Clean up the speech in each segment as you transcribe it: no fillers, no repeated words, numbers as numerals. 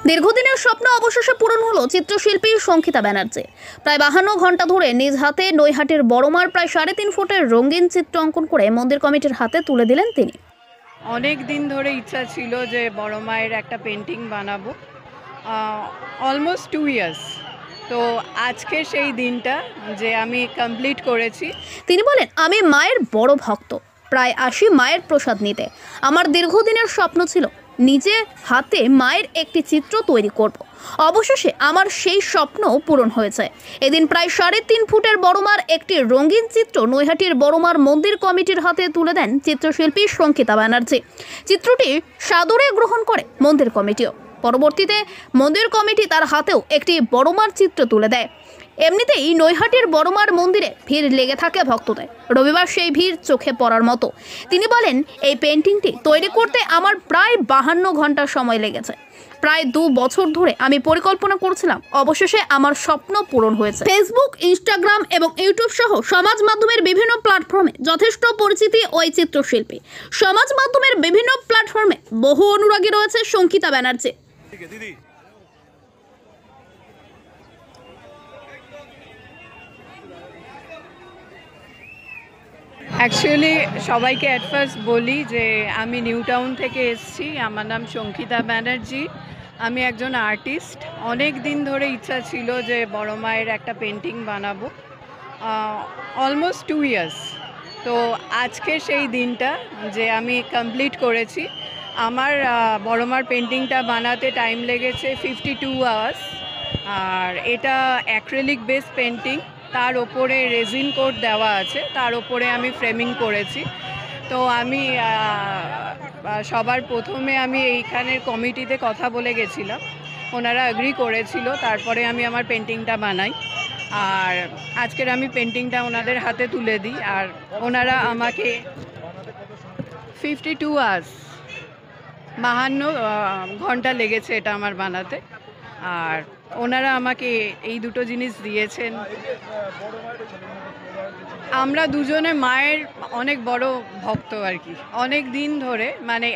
দীর্ঘদিনের স্বপ্ন অবশেষে পূরণ হলো চিত্রশিল্পী সংখিতা ব্যানার্জি। প্রায় 52 ঘন্টা ধরে নিজ হাতে নৈহাটির বড়মার প্রায় 3.5 ফুটের রঙিন চিত্র অঙ্কন করে মন্দির কমিটির হাতে তুলে দিলেন তিনি। অনেক দিন ধরে ইচ্ছা ছিল যে বড় মায়ের একটা পেন্টিং বানাবো, অলমোস্ট 2 ইয়ার্স। তো আজকে সেই দিনটা যে আমি কমপ্লিট করেছি। তিনি বলেন, আমি মায়ের বড় ভক্ত, প্রায় 80 মায়ের প্রসাদ নিতে। আমার দীর্ঘদিনের স্বপ্ন ছিল নিজে হাতে মায়ের একটি চিত্র তৈরি করব। অবশেষে আমার সেই স্বপ্ন পূরণ হয়েছে। এদিন প্রায় 3.5 ফুটের বড়মার একটি রঙিন চিত্র নৈহাটির বড়মার মন্দির কমিটির হাতে তুলে দেন চিত্রশিল্পী সংখিতা ব্যানার্জি। চিত্রটি সাদরে গ্রহণ করে মন্দির কমিটিও। পরবর্তীতে মন্দির কমিটি তার হাতেও একটি বড়মার চিত্র তুলে দেয়। এমনিতেই নৈহাটির বড়মার মন্দিরে ভিড় লেগে থাকে ভক্তদের। রবিবার সেই ভিড় চোখে পড়ার মতো। তিনি বলেন, এই পেন্টিংটি তৈরি করতে আমার প্রায় 52 ঘন্টা সময় লেগেছে। প্রায় 2 বছর ধরে আমি পরিকল্পনা করছিলাম, অবশেষে আমার স্বপ্ন পূরণ হয়েছে। ফেসবুক, ইনস্টাগ্রাম এবং ইউটিউব সহ সমাজ মাধ্যমের বিভিন্ন প্ল্যাটফর্মে যথেষ্ট পরিচিতি ওই চিত্রশিল্পী। সমাজ মাধ্যমের বিভিন্ন প্ল্যাটফর্মে বহু অনুরাগী রয়েছে সংখিতা ব্যানার্জি। অ্যাকচুয়ালি সবাইকে অ্যাট ফার্স্ট বলি যে আমি নিউ টাউন থেকে এসেছি। আমার নাম সংখিতা ব্যানার্জি। আমি একজন আর্টিস্ট। অনেক দিন ধরে ইচ্ছা ছিল যে বড় মায়ের একটা পেন্টিং বানাবো, অলমোস্ট 2 ইয়ার্স। তো আজকে সেই দিনটা যে আমি কমপ্লিট করেছি। আমার বড় মার পেন্টিংটা বানাতে টাইম লেগেছে 52 আওয়ার্স। আর এটা অ্যাক্রিলিক বেস পেন্টিং, তার ওপরে রেজিন কোট দেওয়া আছে, তার ওপরে আমি ফ্রেমিং করেছি। তো আমি সবার প্রথমে আমি এইখানের কমিটিতে কথা বলে গেছিলাম, ওনারা এগ্রি করেছিল, তারপরে আমি আমার পেন্টিংটা বানাই। আর আজকের আমি পেন্টিংটা ওনাদের হাতে তুলে দিই। আর ওনারা আমাকে 52 আওয়ার্স 52 ঘন্টা লেগেছে এটা আমার বানাতে। আর ওনারা আমাকে এই দুটো জিনিস দিয়েছেন। আমরা দুজনে মায়ের অনেক বড় ভক্ত আর কি, অনেক দিন ধরে। মানে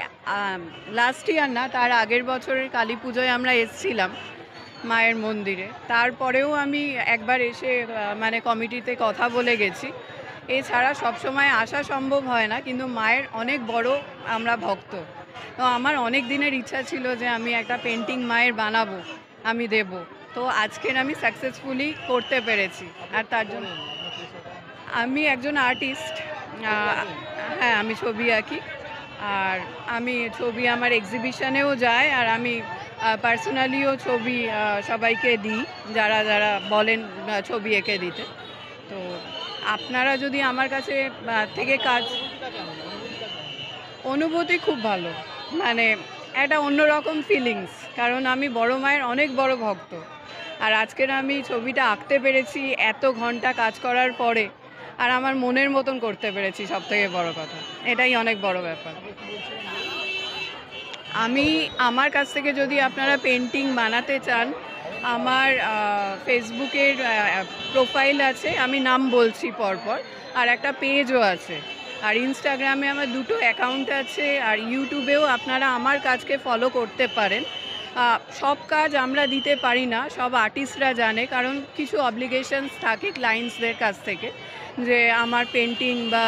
লাস্ট ইয়ার না, তার আগের বছরের কালী পুজোয় আমরা এসেছিলাম মায়ের মন্দিরে। তারপরেও আমি একবার এসে মানে কমিটিতে কথা বলে গেছি। এছাড়া সবসময় আসা সম্ভব হয় না, কিন্তু মায়ের অনেক বড় আমরা ভক্ত। তো আমার অনেক দিনের ইচ্ছা ছিল যে আমি একটা পেন্টিং মায়ের বানাবো, আমি দেব। তো আজকের আমি সাকসেসফুলি করতে পেরেছি। আর তার জন্য আমি একজন আর্টিস্ট। হ্যাঁ, আমি ছবি আঁকি। আর আমি ছবি আমার এক্সিবিশনেও যায়। আর আমি পার্সোনালিও ছবি সবাইকে দিই, যারা যারা বলেন ছবি এঁকে দিতে। তো আপনারা যদি আমার কাছে থেকে কাজ, অনুভূতি খুব ভালো, মানে একটা অন্যরকম ফিলিংস। কারণ আমি বড় মায়ের অনেক বড় ভক্ত। আর আজকের আমি ছবিটা আঁকতে পেরেছি এত ঘন্টা কাজ করার পরে, আর আমার মনের মতন করতে পেরেছি, সব থেকে বড় কথা এটাই অনেক বড় ব্যাপার। আমার কাছ থেকে যদি আপনারা পেন্টিং বানাতে চান, আমার ফেসবুকের প্রোফাইল আছে, আমি নাম বলছি পরপর, আর একটা পেজও আছে। আর ইনস্টাগ্রামে আমার 2টো অ্যাকাউন্ট আছে। আর ইউটিউবেও আপনারা আমার কাজকে ফলো করতে পারেন। সব কাজ আমরা দিতে পারি না, সব আর্টিস্টরা জানে, কারণ কিছু অব্লিগেশনস থাকে ক্লায়েন্টসদের কাছ থেকে, যে আমার পেন্টিং বা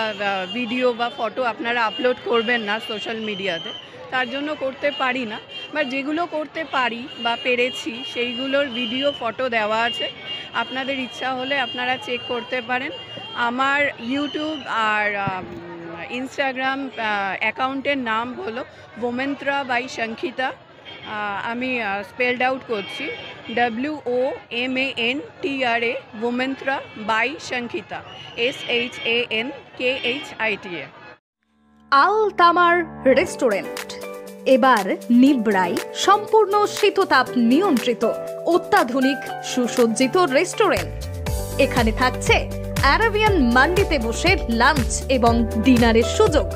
ভিডিও বা ফটো আপনারা আপলোড করবেন না সোশ্যাল মিডিয়াতে। তার জন্য করতে পারি না। বা যেগুলো করতে পারি বা পেরেছি সেইগুলোর ভিডিও ফটো দেওয়া আছে। আপনাদের ইচ্ছা হলে আপনারা চেক করতে পারেন। আমার ইউটিউব আর ইনস্টাগ্রাম অ্যাকাউন্টের নাম হলো ওমেন্ত্রা বাই সংখিতা। আমি স্পেলড আউট করছি, WOMANTRA, ওমেন্ত্রা বাই সংখিতা, SHANKHITA। আল তামার রেস্টুরেন্ট এবার নিবড়াই সম্পূর্ণ শীততাপ নিয়ন্ত্রিত অত্যাধুনিক সুসজ্জিত রেস্টুরেন্ট। এখানে থাকছে আরাবিয়ান মান্ডিতে বসে লাঞ্চ এবং ডিনারের সুযোগ।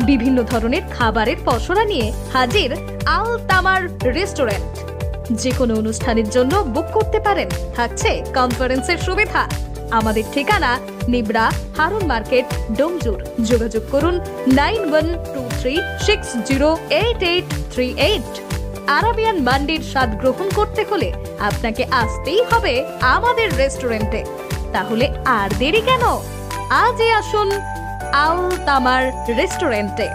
বিভিন্ন ধরনের খাবারের পসরা নিয়ে হাজির আল তামার রেস্টুরেন্ট। যে কোনো অনুষ্ঠানের জন্য বুক করতে পারেন, থাকছে কনফারেন্সের সুবিধা। আমাদের ঠিকানা নিবড়া, হারুন মার্কেট, ডোমজুর। যোগাযোগ করুন 9123608838। আরাবিয়ান মান্ডির স্বাদ গ্রহণ করতে হলে আপনাকে আসতেই হবে আমাদের রেস্টুরেন্টে। তাহলে আর দেরি কেন? আজই আসুন আল তামার রেস্টুরেন্টে।